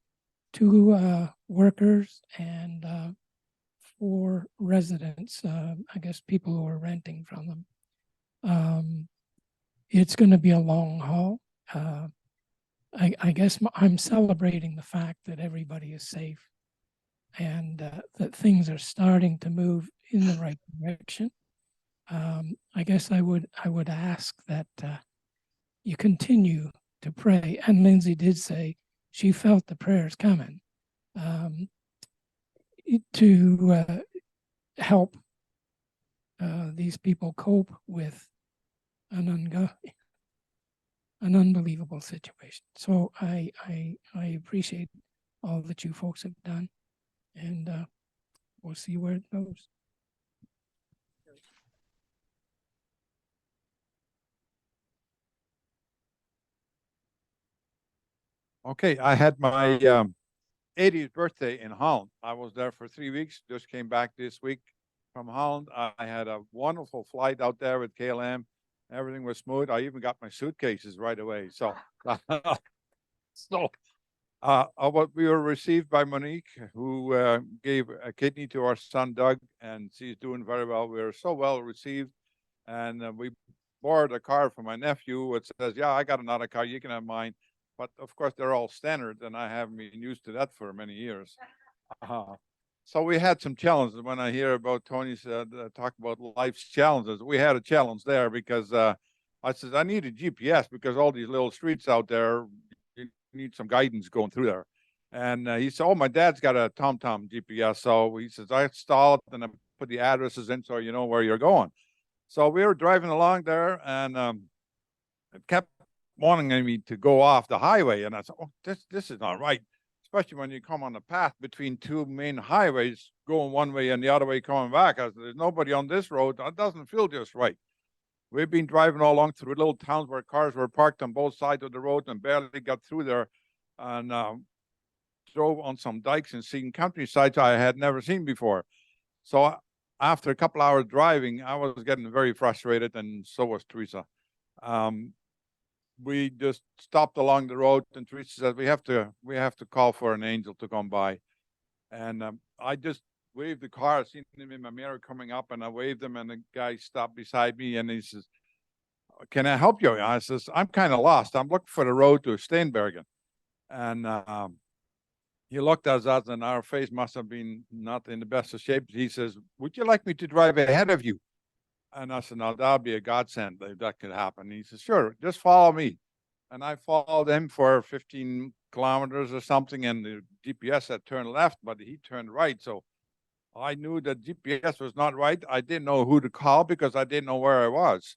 2 workers, and 4 residents, I guess people who are renting from them. It's going to be a long haul. I guess I'm celebrating the fact that everybody is safe and that things are starting to move in the right direction. I guess I would ask that you continue to pray. And Lindsay did say she felt the prayers coming to help these people cope with an unbelievable situation. So I appreciate all that you folks have done, and we'll see where it goes. Okay, I had my 80th birthday in Holland. I was there for 3 weeks, just came back this week from Holland. I had a wonderful flight out there with KLM. Everything was smooth. I even got my suitcases right away. So, we were received by Monique, who gave a kidney to our son, Doug, and she's doing very well. We were so well received. And we borrowed a car from my nephew, which says, yeah, I got another car. You can have mine. But of course, they're all standard, and I haven't been used to that for many years. So we had some challenges. When I hear about Tony's talk about life's challenges, we had a challenge there because I said, I need a GPS because all these little streets out there, you need some guidance going through there. And he said, oh, my dad's got a TomTom GPS. So he says, I installed it and I put the addresses in so you know where you're going. So we were driving along there, and it kept wanting me to go off the highway, and I said, oh, this is not right, especially when you come on the path between 2 main highways going one way and the other way coming back. I said, there's nobody on this road. That doesn't feel just right. We've been driving all along through little towns where cars were parked on both sides of the road and barely got through there, and drove on some dikes and seen countrysides I had never seen before. So after a couple hours driving, I was getting very frustrated, and so was Teresa. We just stopped along the road, and Teresa said, we have to call for an angel to come by. And I just waved the car. I seen him in my mirror coming up, and I waved him, and the guy stopped beside me, and he says, can I help you? I says, I'm kind of lost. I'm looking for the road to Steenbergen. And he looked at us, and our face must have been not in the best of shape. He says, would you like me to drive ahead of you? And I said, no, that'll be a godsend if that could happen. He says, sure, just follow me. And I followed him for 15 kilometers or something, and the GPS had turned left, but he turned right. So I knew that GPS was not right. I didn't know who to call because I didn't know where I was.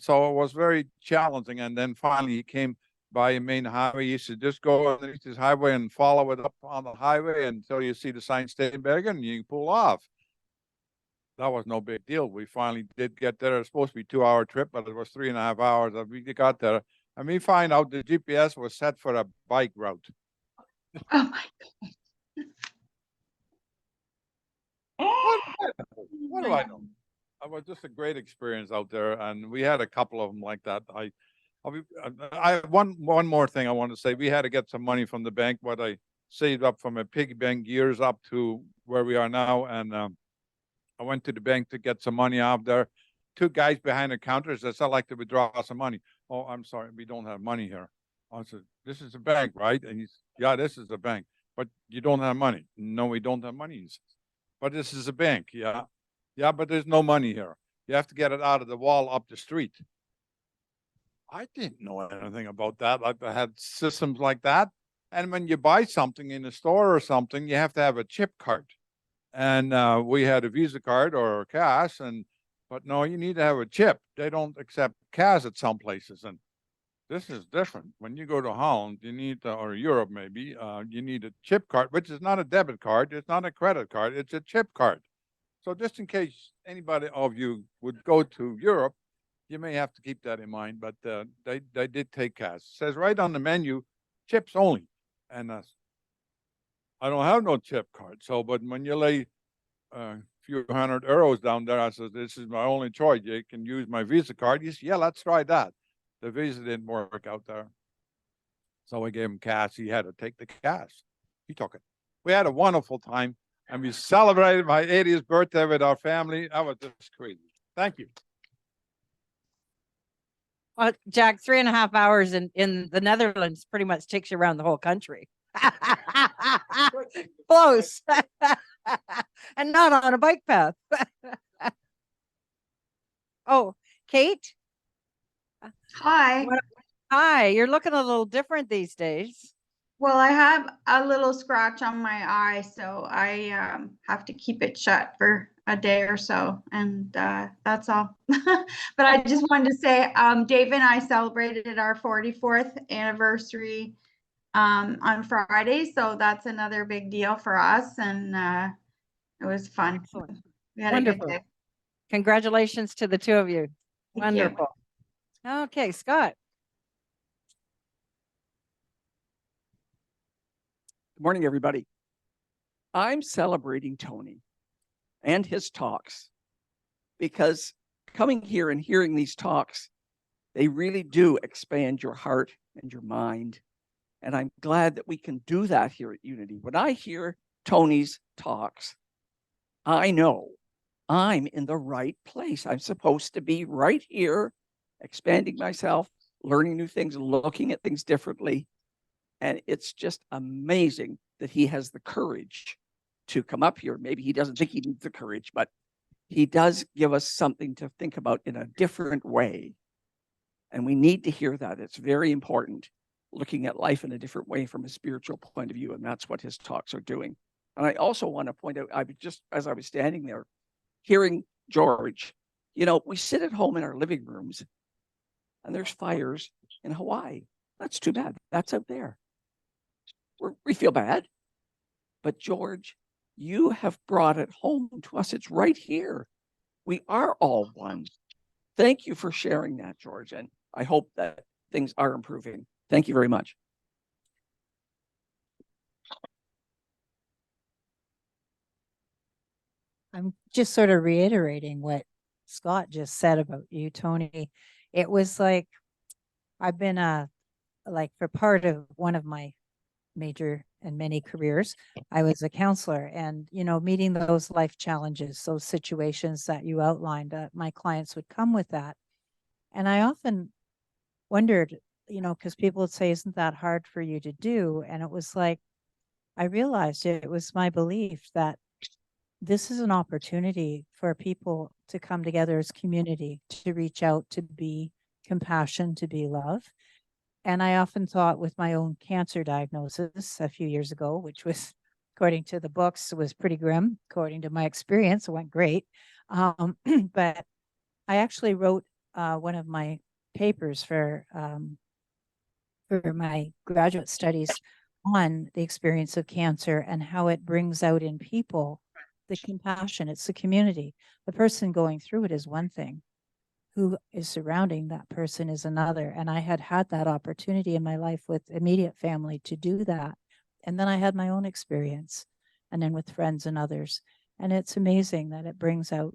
So it was very challenging. And then finally he came by a main highway. He said, just go underneath this highway and follow it up on the highway until you see the sign Steenbergen, and you can pull off. That was no big deal. We finally did get there. It was supposed to be a 2-hour trip, but it was 3.5 hours. We got there. And we find out the GPS was set for a bike route. Oh my What do I know? It was just a great experience out there, and we had a couple of them like that. I one more thing I want to say. We had to get some money from the bank, what I saved up from a piggy bank years up to where we are now, and I went to the bank to get some money out there. 2 guys behind the counter said, I'd like to withdraw some money. Oh, I'm sorry, we don't have money here. I said, this is a bank, right? And he said, yeah, this is a bank, but you don't have money. No, we don't have money. He says, but this is a bank. Yeah. Yeah, but there's no money here. You have to get it out of the wall up the street. I didn't know anything about that. I had systems like that. And when you buy something in a store or something, you have to have a chip card. And we had a Visa card or cash, but no, you need to have a chip. They don't accept cash at some places, and this is different. When you go to Holland, you need to, or Europe maybe, you need a chip card, which is not a debit card. It's not a credit card. It's a chip card. So just in case anybody of you would go to Europe, you may have to keep that in mind. But they did take cash. It says right on the menu, chips only, and I don't have no chip card. So, but when you lay a few €100 down there, I said, this is my only choice. You can use my Visa card. He said, yeah, let's try that. The Visa didn't work out there. So I gave him cash. He had to take the cash. He took it. We had a wonderful time, and we celebrated my 80th birthday with our family. That was just crazy. Thank you. Well, Jack, 3.5 hours in the Netherlands pretty much takes you around the whole country. Close. And not on a bike path. Oh, Kate? Hi. Hi, you're looking a little different these days. Well, I have a little scratch on my eye, so I have to keep it shut for a day or so, and that's all. But I just wanted to say, Dave and I celebrated our 44th anniversary on Friday, so that's another big deal for us, and it was fun. Excellent. We had a Wonderful. good day. Congratulations to the two of you. Thank you. Wonderful. Okay, Scott. Good morning, everybody. I'm celebrating Tony and his talks because coming here and hearing these talks, they really do expand your heart and your mind. And I'm glad that we can do that here at Unity. When I hear Tony's talks, I know I'm in the right place. I'm supposed to be right here, expanding myself, learning new things, looking at things differently. And it's just amazing that he has the courage to come up here. Maybe he doesn't think he needs the courage, but he does give us something to think about in a different way. And we need to hear that. It's very important, looking at life in a different way from a spiritual point of view. And that's what his talks are doing. And I also want to point out, as I was standing there, hearing George, we sit at home in our living rooms and there's fires in Hawaii. That's too bad. That's out there. We feel bad. But George, you have brought it home to us. It's right here. We are all one. Thank you for sharing that, George. And I hope that things are improving. Thank you very much. I'm just sort of reiterating what Scott just said about you, Tony. It was like I've been like for part of one of my major and many careers, I was a counselor, and meeting those life challenges, those situations that you outlined, my clients would come with that. And I often wondered, because people would say, isn't that hard for you to do? And it was like, I realized it was my belief that this is an opportunity for people to come together as community, to reach out, to be compassion, to be love. And I often thought with my own cancer diagnosis a few years ago, which was, according to the books, was pretty grim. According to my experience, it went great. But I actually wrote one of my papers for my graduate studies on the experience of cancer and how it brings out in people the compassion. It's the community. The person going through it is one thing. Who is surrounding that person is another. And I had that opportunity in my life with immediate family to do that. And then I had my own experience, and then with friends and others. And it's amazing that it brings out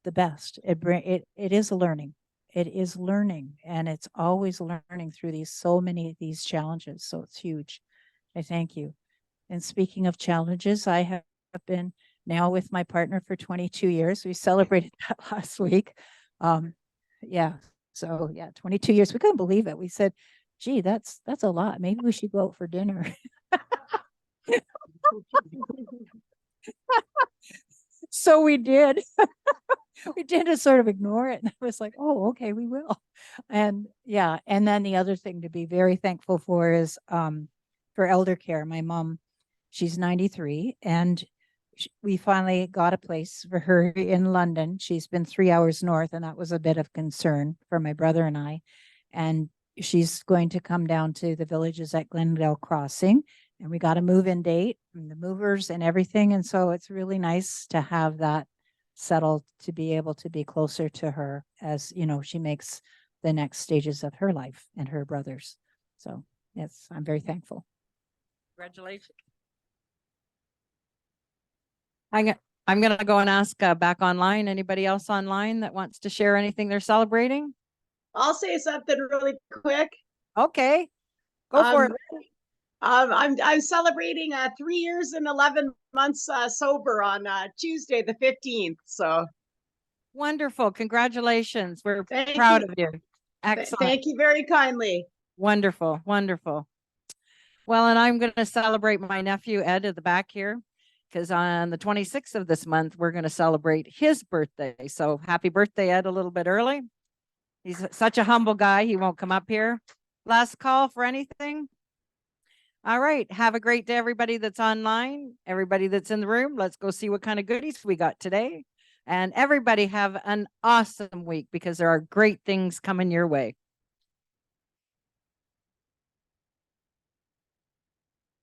the best. It is a learning. It is learning, and it's always learning through so many of these challenges. So it's huge. I thank you. And speaking of challenges, I have been now with my partner for 22 years. We celebrated that last week. Yeah. So yeah, 22 years. We couldn't believe it. We said, gee, that's a lot. Maybe we should go out for dinner. So we did. We did to sort of ignore it. And I was like, oh, okay, we will. And yeah. And then the other thing to be very thankful for is for elder care. My mom, she's 93, and we finally got a place for her in London. She's been 3 hours north, and that was a bit of concern for my brother and I. And she's going to come down to the villages at Glendale Crossing, and we got a move-in date and the movers and everything. And so it's really nice to have that settled, to be able to be closer to her as she makes the next stages of her life and her brothers. So I'm very thankful. Congratulations. I'm going to go and ask back online. Anybody else online that wants to share anything they're celebrating? I'll say something really quick. Okay, go for it. I'm celebrating 3 years and 11 months sober on Tuesday, the 15th. So wonderful. Congratulations. We're Thank proud you. of you. Excellent. Thank you very kindly. Wonderful. Wonderful. Well, and I'm going to celebrate my nephew, Ed, at the back here, because on the 26th of this month, we're going to celebrate his birthday. So happy birthday, Ed, a little bit early. He's such a humble guy. He won't come up here. Last call for anything. All right. Have a great day, everybody that's online, everybody that's in the room. Let's go see what kind of goodies we got today. And everybody have an awesome week, because there are great things coming your way.